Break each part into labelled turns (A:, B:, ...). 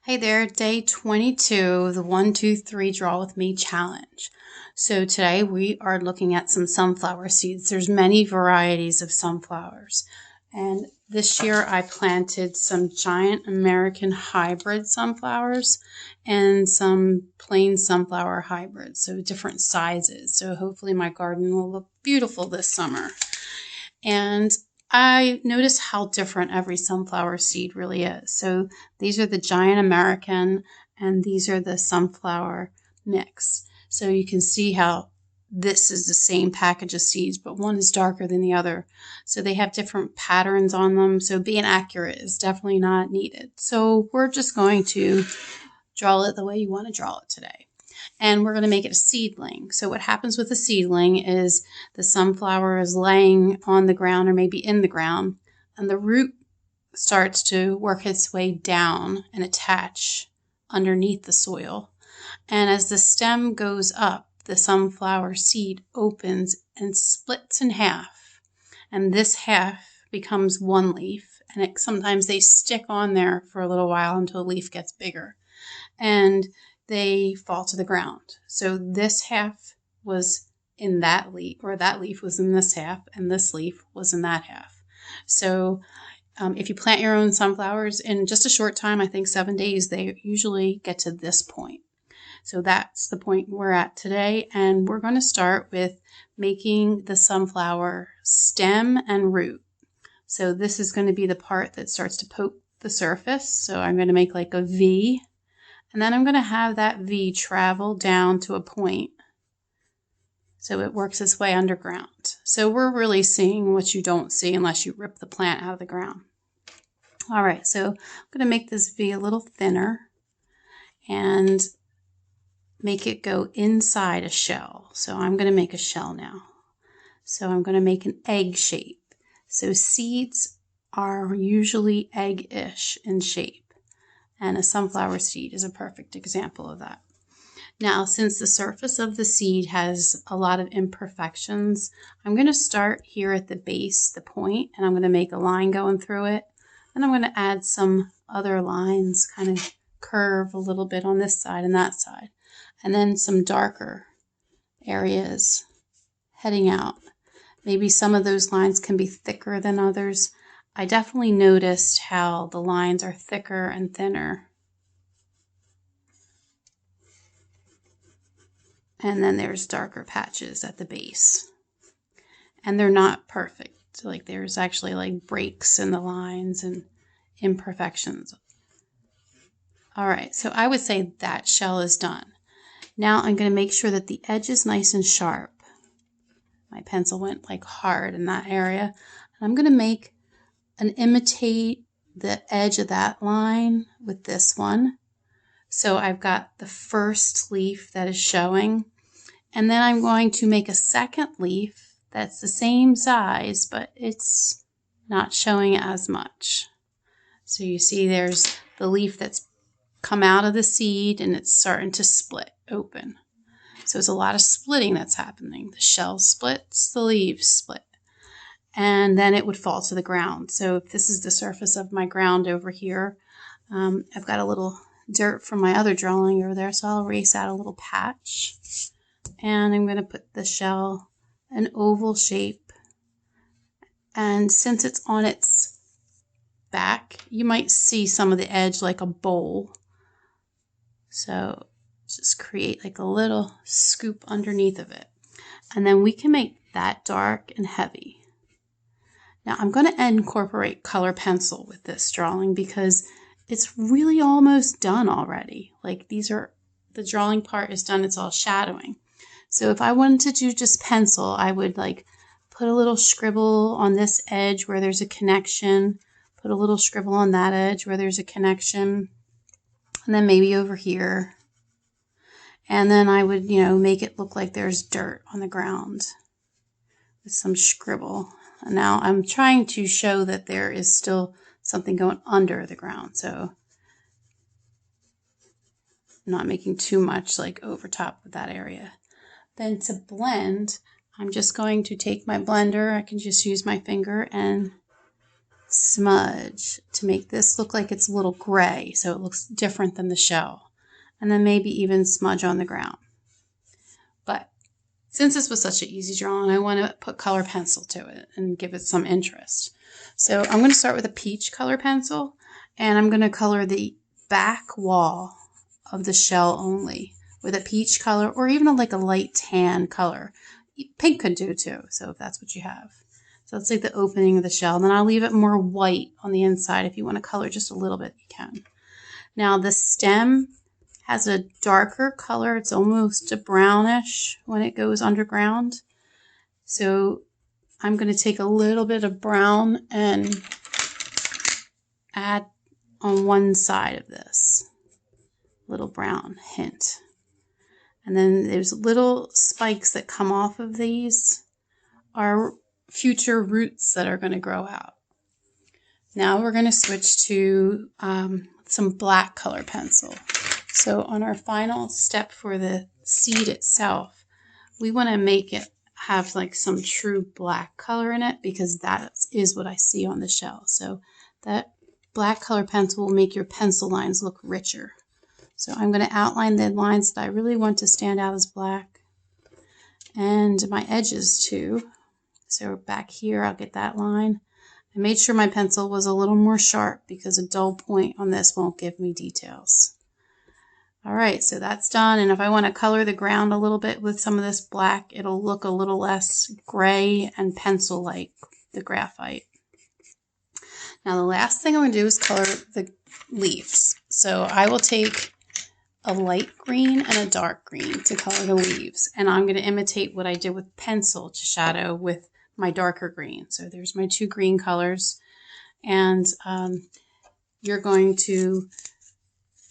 A: Hey there, day 22, the 1, 2, 3 Draw With Me challenge. So today we are looking at some sunflower seeds. There's many varieties of sunflowers. And this year I planted some giant American hybrid sunflowers and some plain sunflower hybrids, so different sizes. So hopefully my garden will look beautiful this summer. And I noticed how different every sunflower seed really is. So these are the giant American and these are the sunflower mix. So you can see how this is the same package of seeds, but one is darker than the other. So they have different patterns on them. So being accurate is definitely not needed. So we're just going to draw it the way you want to draw it today. And we're going to make it a seedling. So what happens with a seedling is the sunflower is laying on the ground or maybe in the ground, and the root starts to work its way down and attach underneath the soil. And as the stem goes up, the sunflower seed opens and splits in half. And this half becomes one leaf. And sometimes they stick on there for a little while until the leaf gets bigger. And they fall to the ground. So this half was in that leaf, or that leaf was in this half, and this leaf was in that half. So if you plant your own sunflowers in just a short time, I think 7 days, they usually get to this point. So that's the point we're at today. And we're going to start with making the sunflower stem and root. So this is going to be the part that starts to poke the surface. So I'm going to make like a V. And then I'm going to have that V travel down to a point so it works its way underground. So we're really seeing what you don't see unless you rip the plant out of the ground. All right, so I'm going to make this V a little thinner and make it go inside a shell. So I'm going to make a shell now. So I'm going to make an egg shape. So seeds are usually egg-ish in shape. And a sunflower seed is a perfect example of that. Now, since the surface of the seed has a lot of imperfections, I'm going to start here at the base, the point, and I'm going to make a line going through it. And I'm going to add some other lines, kind of curve a little bit on this side and that side. And then some darker areas heading out. Maybe some of those lines can be thicker than others. I definitely noticed how the lines are thicker and thinner. And then there's darker patches at the base. And they're not perfect. Like there's actually like breaks in the lines and imperfections. All right, so I would say that shell is done. Now I'm going to make sure that the edge is nice and sharp. My pencil went like hard in that area. And I'm going to make and imitate the edge of that line with this one. So I've got the first leaf that is showing, and then I'm going to make a second leaf that's the same size, but it's not showing as much. So you see there's the leaf that's come out of the seed and it's starting to split open. So it's a lot of splitting that's happening. The shell splits, the leaves split. And then it would fall to the ground. So if this is the surface of my ground over here, I've got a little dirt from my other drawing over there, so I'll erase out a little patch. And I'm going to put the shell an oval shape. And since it's on its back, you might see some of the edge like a bowl. So just create like a little scoop underneath of it. And then we can make that dark and heavy. Now I'm going to incorporate color pencil with this drawing because it's really almost done already. Like these are, the drawing part is done, it's all shadowing. So if I wanted to do just pencil, I would like put a little scribble on this edge where there's a connection, put a little scribble on that edge where there's a connection, and then maybe over here. And then I would, make it look like there's dirt on the ground with some scribble. And now I'm trying to show that there is still something going under the ground. So I'm not making too much like over top of that area. Then to blend, I'm just going to take my blender. I can just use my finger and smudge to make this look like it's a little gray, so it looks different than the shell. And then maybe even smudge on the ground. But since this was such an easy drawing, I want to put color pencil to it and give it some interest. So I'm going to start with a peach color pencil, and I'm going to color the back wall of the shell only with a peach color, or even like a light tan color. Pink could do too, so if that's what you have. So it's like the opening of the shell. And then I'll leave it more white on the inside. If you want to color just a little bit, you can. Now the stem has a darker color. It's almost a brownish when it goes underground. So I'm going to take a little bit of brown and add on one side of this. Little brown hint. And then there's little spikes that come off of these are future roots that are going to grow out. Now we're going to switch to some black color pencil. So on our final step for the seed itself, we want to make it have like some true black color in it, because that is what I see on the shell. So that black color pencil will make your pencil lines look richer. So I'm going to outline the lines that I really want to stand out as black, and my edges too. So back here, I'll get that line. I made sure my pencil was a little more sharp because a dull point on this won't give me details. All right, so that's done. And if I want to color the ground a little bit with some of this black, it'll look a little less gray and pencil-like, the graphite. Now the last thing I'm going to do is color the leaves. So I will take a light green and a dark green to color the leaves. And I'm going to imitate what I did with pencil to shadow with my darker green. So there's my two green colors. And you're going to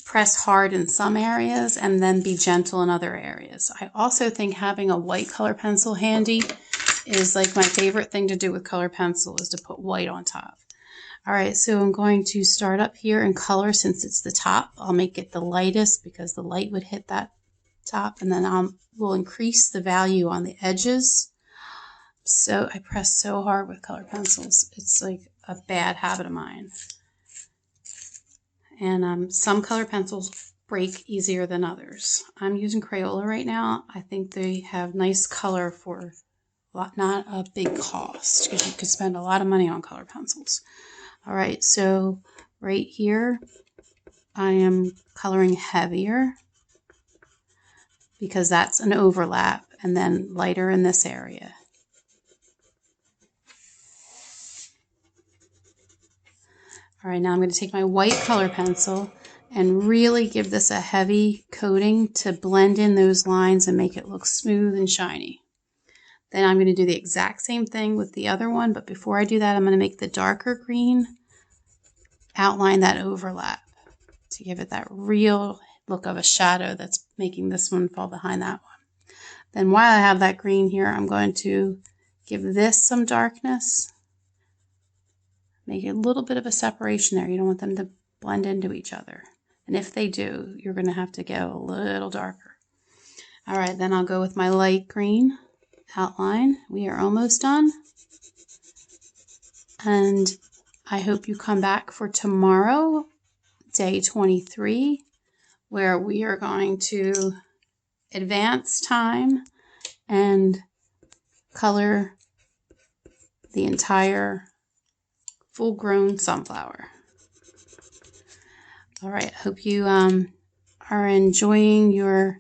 A: press hard in some areas and then be gentle in other areas. I also think having a white color pencil handy is like my favorite thing to do with color pencil, is to put white on top. All right, so I'm going to start up here and color. Since it's the top, I'll make it the lightest because the light would hit that top, and then we'll increase the value on the edges. So I press so hard with color pencils. It's like a bad habit of mine. And some color pencils break easier than others. I'm using Crayola right now. I think they have nice color for not a big cost, because you could spend a lot of money on color pencils. All right, so right here, I am coloring heavier because that's an overlap, and then lighter in this area. All right, now I'm going to take my white color pencil and really give this a heavy coating to blend in those lines and make it look smooth and shiny. Then I'm going to do the exact same thing with the other one, but before I do that, I'm going to make the darker green outline that overlap to give it that real look of a shadow that's making this one fall behind that one. Then while I have that green here, I'm going to give this some darkness. Make a little bit of a separation there. You don't want them to blend into each other. And if they do, you're going to have to go a little darker. All right, then I'll go with my light green outline. We are almost done. And I hope you come back for tomorrow, day 23, where we are going to advance time and color the entire full-grown sunflower. All right, hope you are enjoying your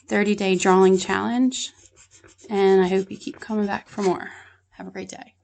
A: 30-day drawing challenge, and I hope you keep coming back for more. Have a great day.